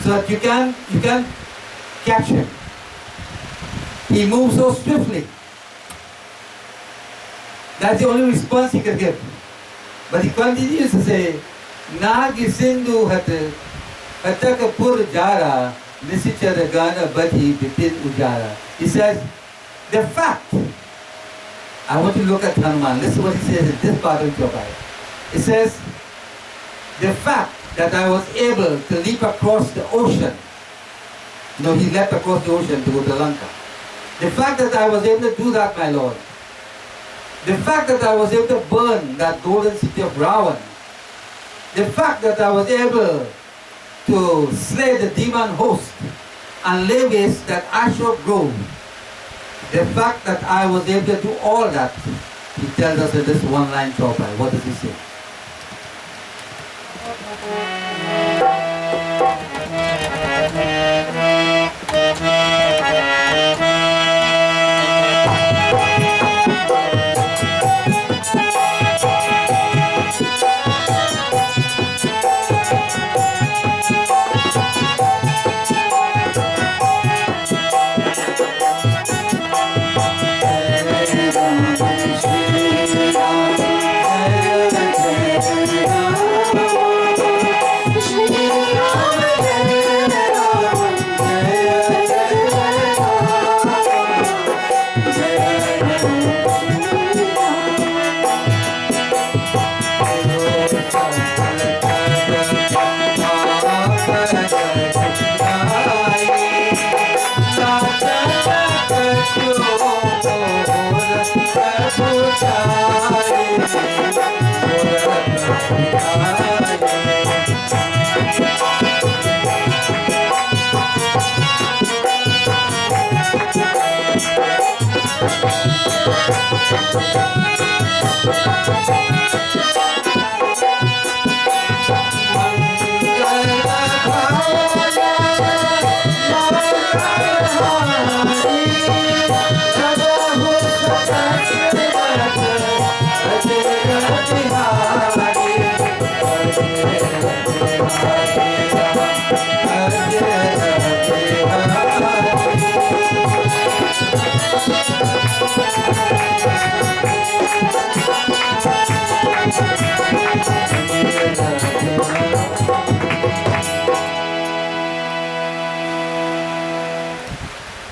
so that you can catch him. He moves so swiftly. That's the only response he can give. But he continues to say, Nagi Sindhu Hataka Pur Jara, Nisichara Gana Bati Bipin Ujara. He says, the fact, I want you to look at Hanuman. Listen to what he says in this part of the Bible. It says, the fact that I was able to leap across the ocean. He leapt across the ocean to go to Lanka. The fact that I was able to do that, my Lord. The fact that I was able to burn that golden city of Ravan. The fact that I was able to slay the demon host and lay waste that Ashok grove. The fact that I was able to do all that, he tells us in this one-line chopper. What does he say?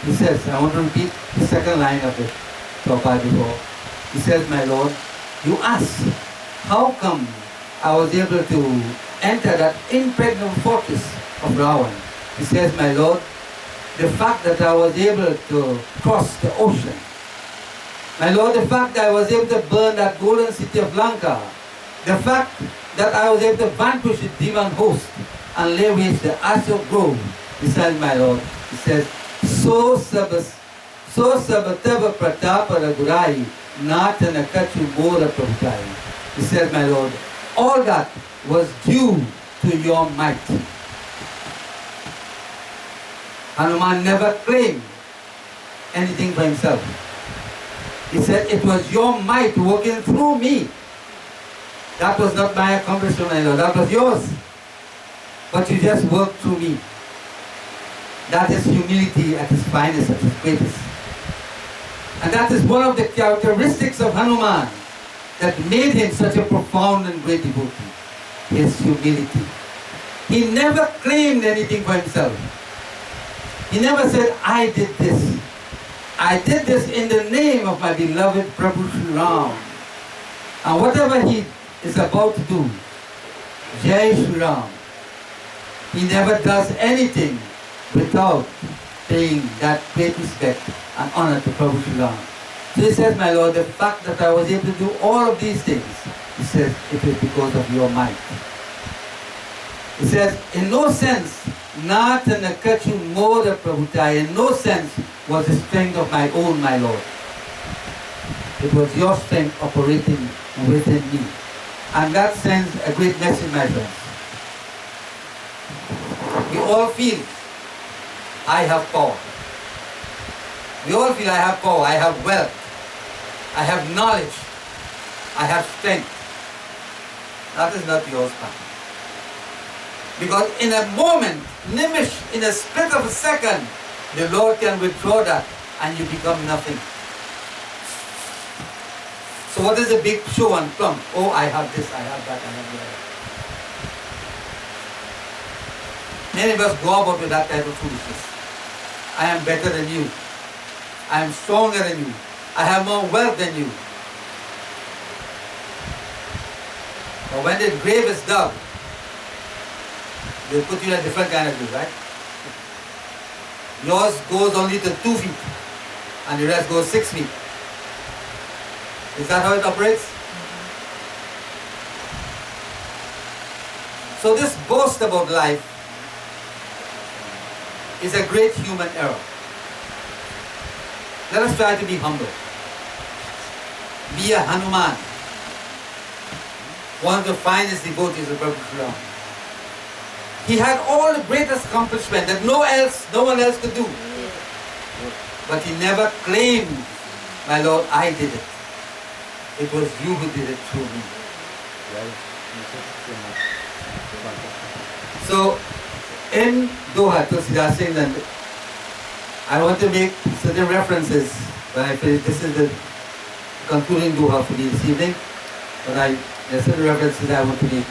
He says, I want to repeat the second line of it, Prabhupada before. He says, my Lord, you ask, how come I was able to enter that impregnable fortress of Ravan? He says, my Lord, the fact that I was able to cross the ocean. My Lord, the fact that I was able to burn that golden city of Lanka. The fact that I was able to vanquish the demon host and lay waste the Ashok grove. He says, my Lord, he says, So sabatava pratapa ragurai natana kachu mora prabhutai. He says, my Lord, all that was due to your might. Hanuman never claimed anything for himself. He said, it was your might working through me. That was not my accomplishment, my Lord. That was yours. But you just worked through me. That is humility at its finest, at its greatest. And that is one of the characteristics of Hanuman that made him such a profound and great devotee. His humility. He never claimed anything for himself. He never said, I did this. I did this in the name of my beloved Prabhu Sri Ram. And whatever he is about to do, Jai Sri Ram, he never does anything without paying that great respect and honor to Prabhu Sri Ram. So he says, my Lord, the fact that I was able to do all of these things, he says, it is because of your might. He says, in no sense, Natanakachu Moda Prabhutai, in no sense was the strength of my own, my Lord. It was your strength operating within me. And that sends a great message, my friends. We all feel, I have power. We all feel I have power, I have wealth, I have knowledge, I have strength. That is not yours, man. Because in a moment, nimish, in a split of a second, the Lord can withdraw that and you become nothing. So what is the big show and plump? Oh, I have this, I have that, I have that. Many of us go about with that type of foolishness. I am better than you. I am stronger than you. I have more wealth than you. But when the grave is dug, they put you in a different kind of grave, right? Yours goes only to 2 feet, and the rest goes 6 feet. Is that how it operates? So this boast about life is a great human error. Let us try to be humble. Be a Hanuman, one of the finest devotees of Prabhu Sri Ram. He had all the greatest accomplishment that no one else could do. But he never claimed, my Lord, I did it. It was you who did it through me. So, in Doha, Tulsidas Singh, I want to make certain references when I finish. This is the concluding Doha for this evening. But there are certain references I want to make.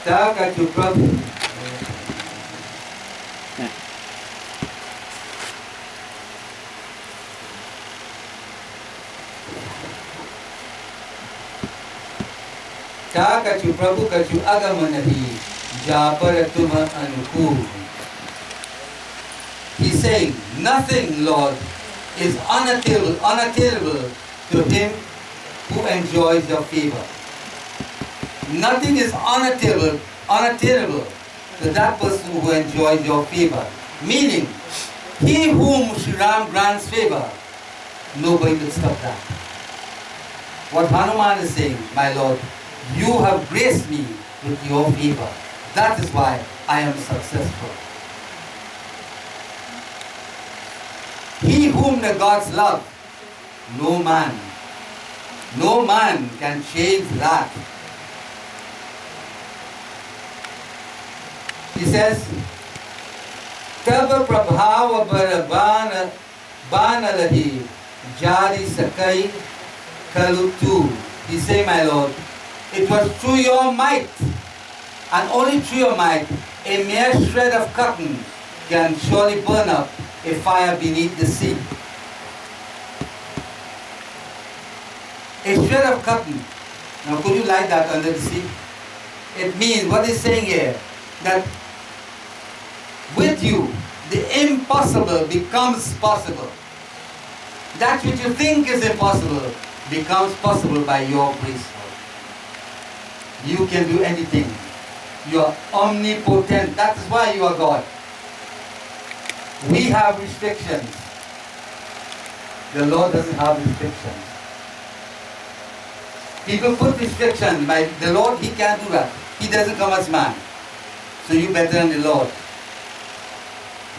Takatu Prabhu. Takatu Prabhu kaju agamanahi japaratuma anuku. He's saying, nothing, Lord, is unattainable to him who enjoys your favor. Nothing is unattainable to that person who enjoys your favor. Meaning, he whom Sri Ram grants favor, nobody will stop that. What Hanuman is saying, my Lord, you have graced me with your favor. That is why I am successful. He whom the gods love, no man can change that. He says, Tava prabhava barabana banalahi jari sakai kalutu. He say, my Lord, it was through your might, and only through your might, a mere shred of cotton can surely burn up a fire beneath the sea. A shred of cotton. Now could you light that under the sea? It means, what he's saying here, that With you, the impossible becomes possible. That which you think is impossible becomes possible by your grace. You can do anything. You are omnipotent. That is why you are God. We have restrictions. The Lord doesn't have restrictions. People put restrictions. By the Lord, He can't do that. He doesn't come as man. So you better than the Lord.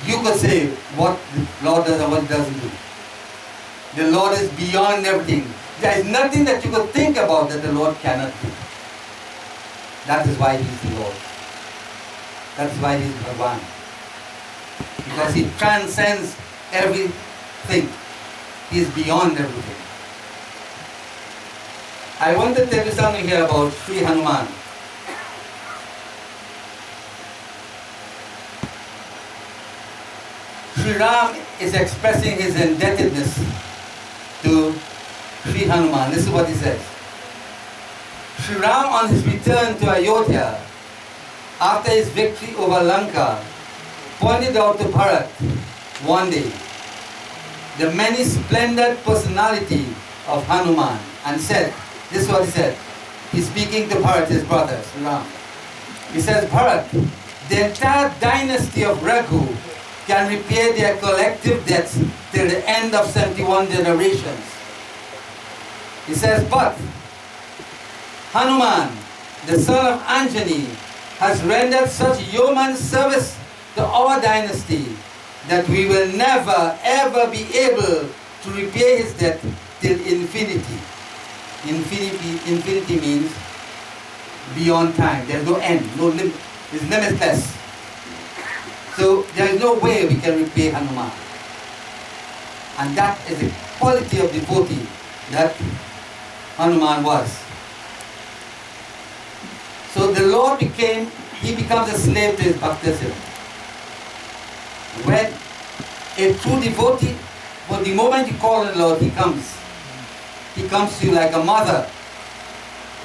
You could say what the Lord does and what He doesn't do. The Lord is beyond everything. There is nothing that you could think about that the Lord cannot do. That is why He is the Lord. That is why He is Bhagwan. Because He transcends everything. He is beyond everything. I want to tell you something here about Sri Hanuman. Sri Ram is expressing his indebtedness to Sri Hanuman. This is what he says. Sri Ram, on his return to Ayodhya, after his victory over Lanka, pointed out to Bharat one day the many splendid personality of Hanuman and said, this is what he said. He's speaking to Bharat, his brother, Sri Ram. He says, Bharat, the entire dynasty of Raghu can repay their collective debts till the end of 71 generations. He says, but Hanuman, the son of Anjani, has rendered such yeoman service to our dynasty that we will never ever be able to repay his debt till infinity. Infinity means beyond time. There's no end, no limit. It's limitless. So there is no way we can repay Hanuman. And that is the quality of devotee that Hanuman was. So the Lord he becomes a slave to his baptism. When a true devotee, but the moment you call on the Lord, He comes. He comes to you like a mother.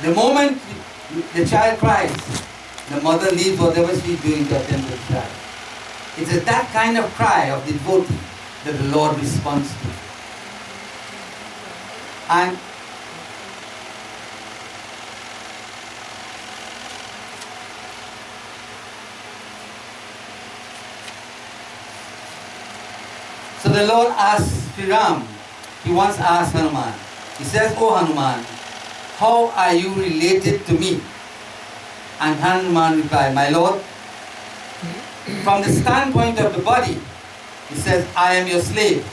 The moment the child cries, the mother leaves whatever she's doing to attend to the child. It is that kind of cry of the devotee that the Lord responds to. And so the Lord asks Sri Ram, He once asked Hanuman, He says, "Oh Hanuman, how are you related to me?" And Hanuman replied, "My Lord, from the standpoint of the body," he says, "I am your slave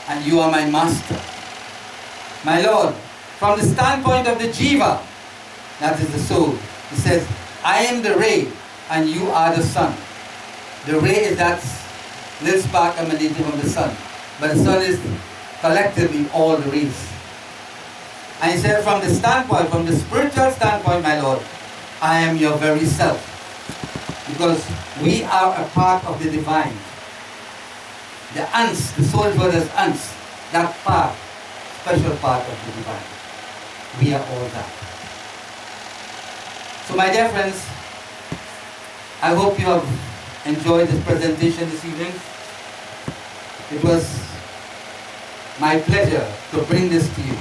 and you are my master." "My Lord, from the standpoint of the jiva," that is the soul, he says, "I am the ray and you are the sun." The ray is that little spark emanating from the sun, but the sun is collectively all the rays. And he said, from the standpoint, from the spiritual standpoint, my Lord, I am your very self. Because we are a part of the divine. The ants, the soul world as ants, that part, special part of the divine. We are all that. So my dear friends, I hope you have enjoyed this presentation this evening. It was my pleasure to bring this to you.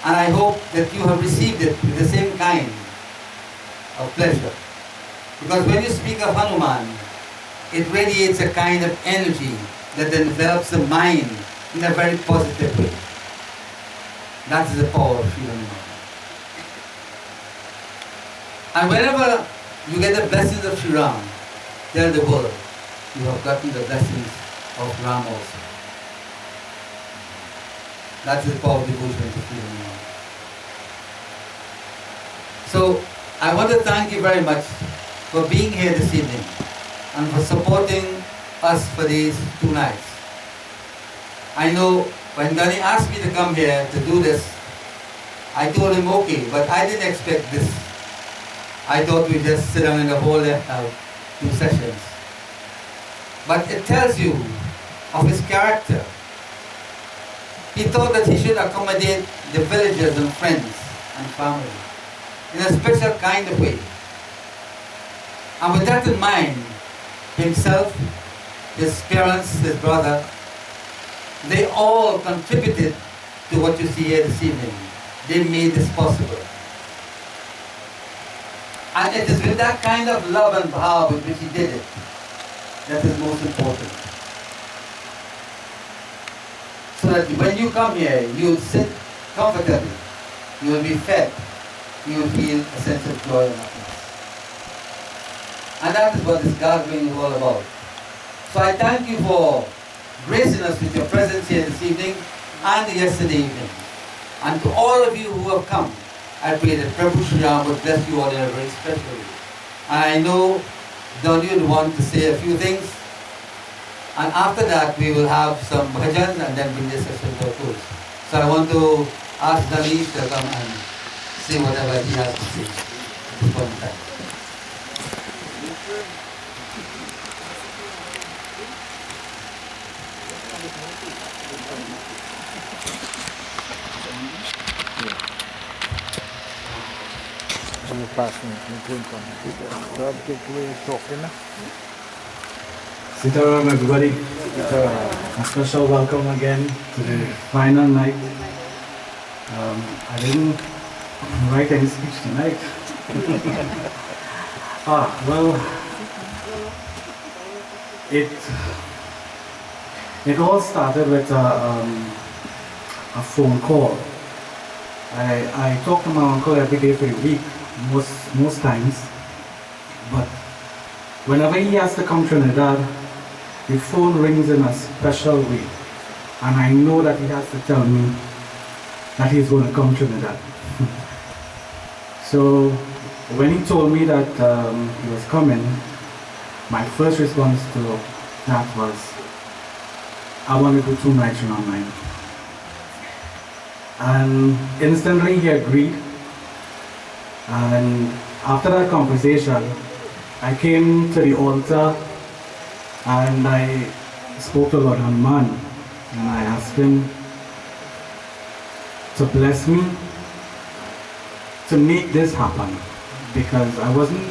And I hope that you have received it with the same kind of pleasure. Because when you speak of Hanuman, it radiates a kind of energy that envelops the mind in a very positive way. That is the power of Sri Hanuman. And whenever you get the blessings of Sri Ram, tell the world you have gotten the blessings of Ram also. That's the power of devotion to Sri Hanuman. So I want to thank you very much for being here this evening and for supporting us for these 2 nights. I know when Danny asked me to come here to do this, I told him okay, but I didn't expect this. I thought we'd just sit down in the hall and have 2 sessions. But it tells you of his character. He thought that he should accommodate the villagers and friends and family in a special kind of way. And with that in mind, himself, his parents, his brother, they all contributed to what you see here this evening. They made this possible. And it is with that kind of love and power with which he did it that is most important. So that when you come here, you will sit comfortably, you will be fed, you will feel a sense of joy and happiness. And that is what this gathering is all about. So I thank you for gracing us with your presence here this evening and yesterday evening. And to all of you who have come, I pray that Prabhu Shri Ram would bless you all in a very special way. And I know Donnie would want to say a few things. And after that, we will have some bhajans and then bring this session to a close. So I want to ask Donnie to come and say whatever he has to say at this point in time. Sitaram, everybody. A special welcome again to the final night. I didn't write any speech tonight. Well, it all started with a phone call. I talk to my uncle every day for a week, most times, but whenever he has to come to Trinidad, the phone rings in a special way, and I know that he has to tell me that he's going to come to Trinidad. So when he told me that he was coming, my first response to that was, I want to do 2 nights in online. And instantly he agreed, and after that conversation, I came to the altar and I spoke to Lord Hanuman and I asked him to bless me to make this happen, because I wasn't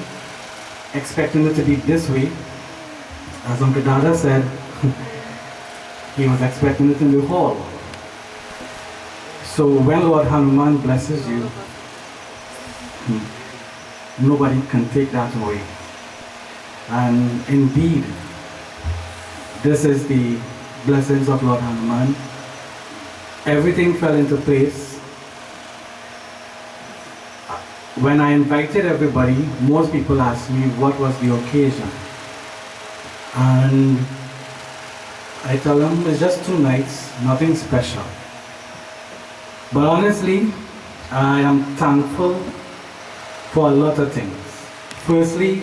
expecting it to be this way. As Uncle Dada said, he was expecting it in the hall. So when Lord Hanuman blesses you, nobody can take that away. And indeed, this is the blessings of Lord Hanuman. Everything fell into place. When I invited everybody, most people asked me what was the occasion. And I tell them it's just 2 nights, nothing special. But honestly, I am thankful for a lot of things. Firstly,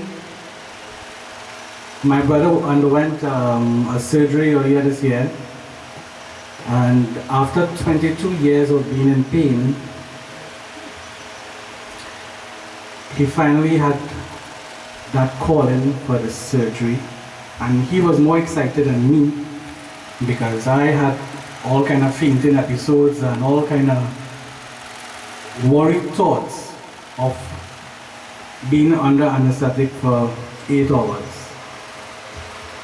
my brother underwent a surgery earlier this year, and after 22 years of being in pain, he finally had that calling for the surgery, and he was more excited than me because I had all kind of fainting episodes and all kind of worried thoughts of being under anesthetic for 8 hours.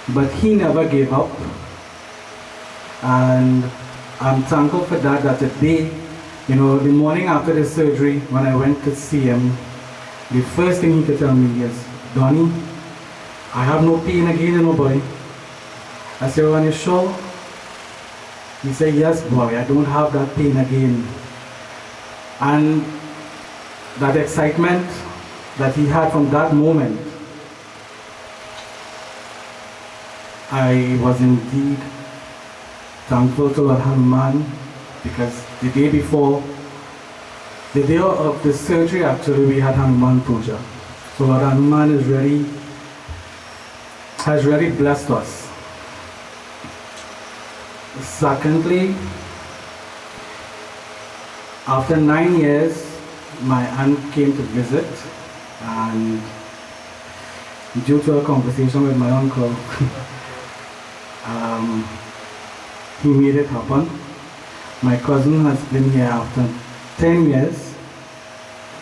But he never gave up, and I'm thankful for that, that today, the morning after the surgery, when I went to see him, the first thing he could tell me is, Donnie, I have no pain again in my body. I said, are you sure? He said, yes, boy, I don't have that pain again. And that excitement that he had from that moment, I was indeed thankful to Lord Hanuman, because the day before, the day of the surgery actually, we had Hanuman Puja. So Lord Hanuman has really blessed us. Secondly, after 9 years, my aunt came to visit, and due to a conversation with my uncle, he made it happen. My cousin has been here after 10 years,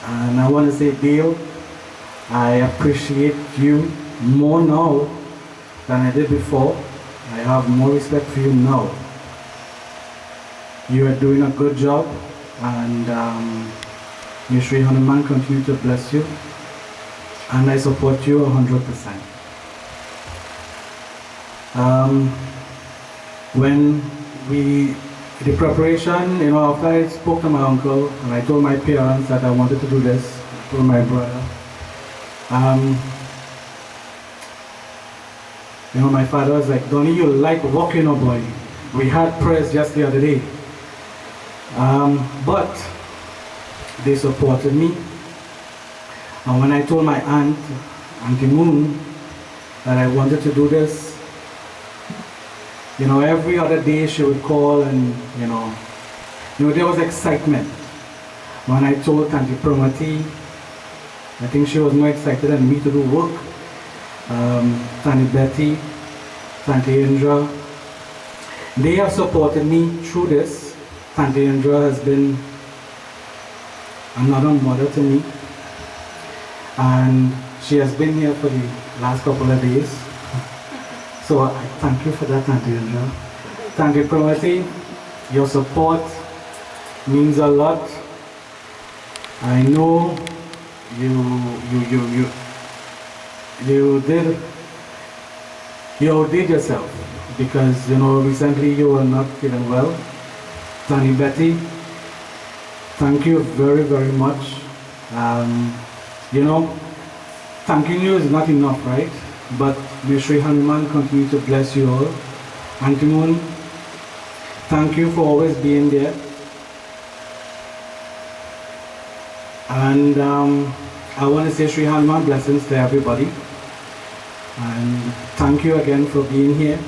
and I want to say, Dale, I appreciate you more now than I did before. I have more respect for you now. You are doing a good job, and may Sri Hanuman continue to bless you, and I support you 100%. When the preparation, after I spoke to my uncle and I told my parents that I wanted to do this, I told my brother, my father was like, Donnie, you like walking, oh boy. We had prayers just the other day. But they supported me. And when I told my aunt, Auntie Moon, that I wanted to do this, every other day she would call and, there was excitement. When I told Auntie Promati, I think she was more excited than me to do work. Auntie Betty, Auntie Indra, they have supported me through this. Auntie Indra has been another mother to me, and she has been here for the last couple of days. So I thank you for that, Auntie Indra. Auntie Promati, your support means a lot. I know you did yourself, because recently you were not feeling well. Auntie Betty, thank you very, very much. Thanking you is not enough, right? But may Sri Hanuman continue to bless you all. Auntie Moon, thank you for always being there. And I want to say Sri Hanuman blessings to everybody. And thank you again for being here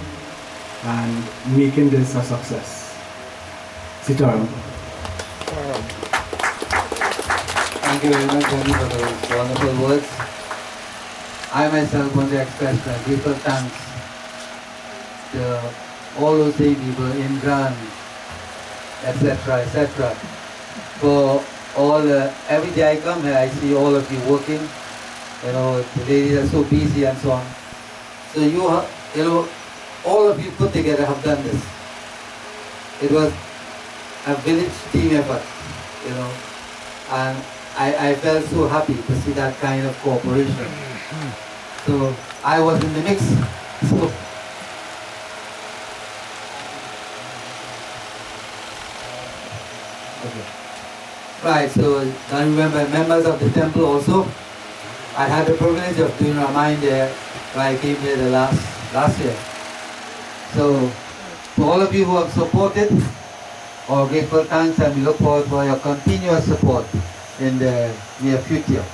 and making this a success. Sitaram. Thank you very much, Tony, for those wonderful words. I myself want to express my grateful thanks to all those three people, Indra, etc., for all. Every day I come here, I see all of you working. The ladies are so busy and so on. So all of you put together have done this. It was a village team effort, and I felt so happy to see that kind of cooperation. So I was in the mix. So okay. Right, so I remember members of the temple also. I had the privilege of doing Ramayana there when I came here the last year. So to all of you who have supported, our grateful thanks, and we look forward for your continuous support in the near future.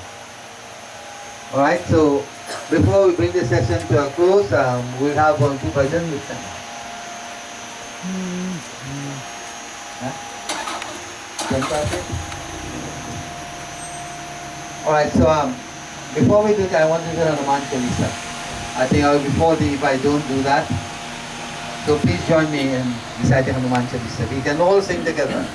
Alright, so before we bring the session to a close, we'll have one two bhajans with them. Alright, so before we do that, I want to do Hanuman Chalisa. I think I will be faulty if I don't do that. So please join me in reciting Hanuman Chalisa. We can all sing together.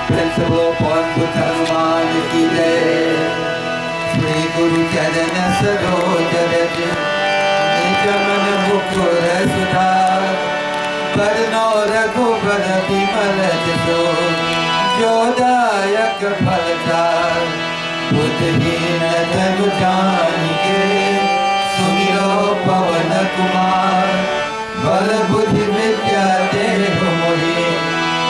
Principal Pandit Hanuman ki jai, Shri Guru Charan Saroj Raj, Nijaman Mukur Sudhar, Parno Raghubar Bimal Jaso, Jodayak Phaltar, Buddhin Dhanu Janike, Sumiro Pavan Kumar, Bal Buddhi Vidya Deho Mohi,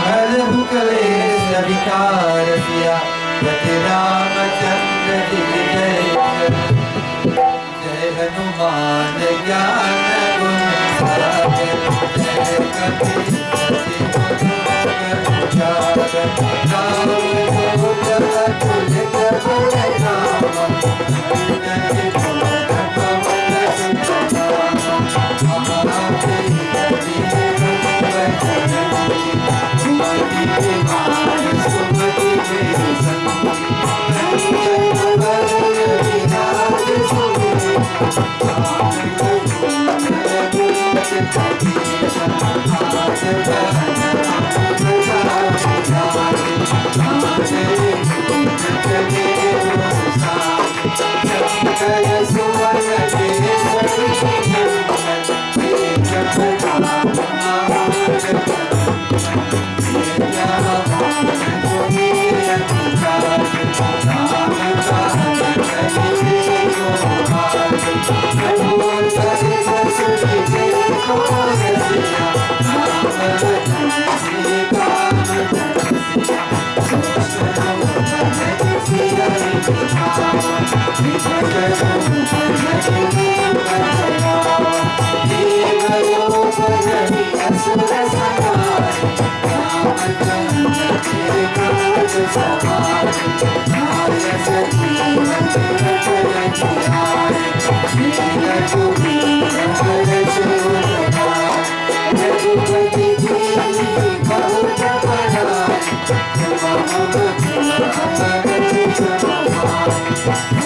Hal Bhukale Savikar Siya, Pati Ramachandra Ji Jai, Jai Hanuman Gyan Gun Sagar, Jai Kati Sati Ram Ramlal Thank you.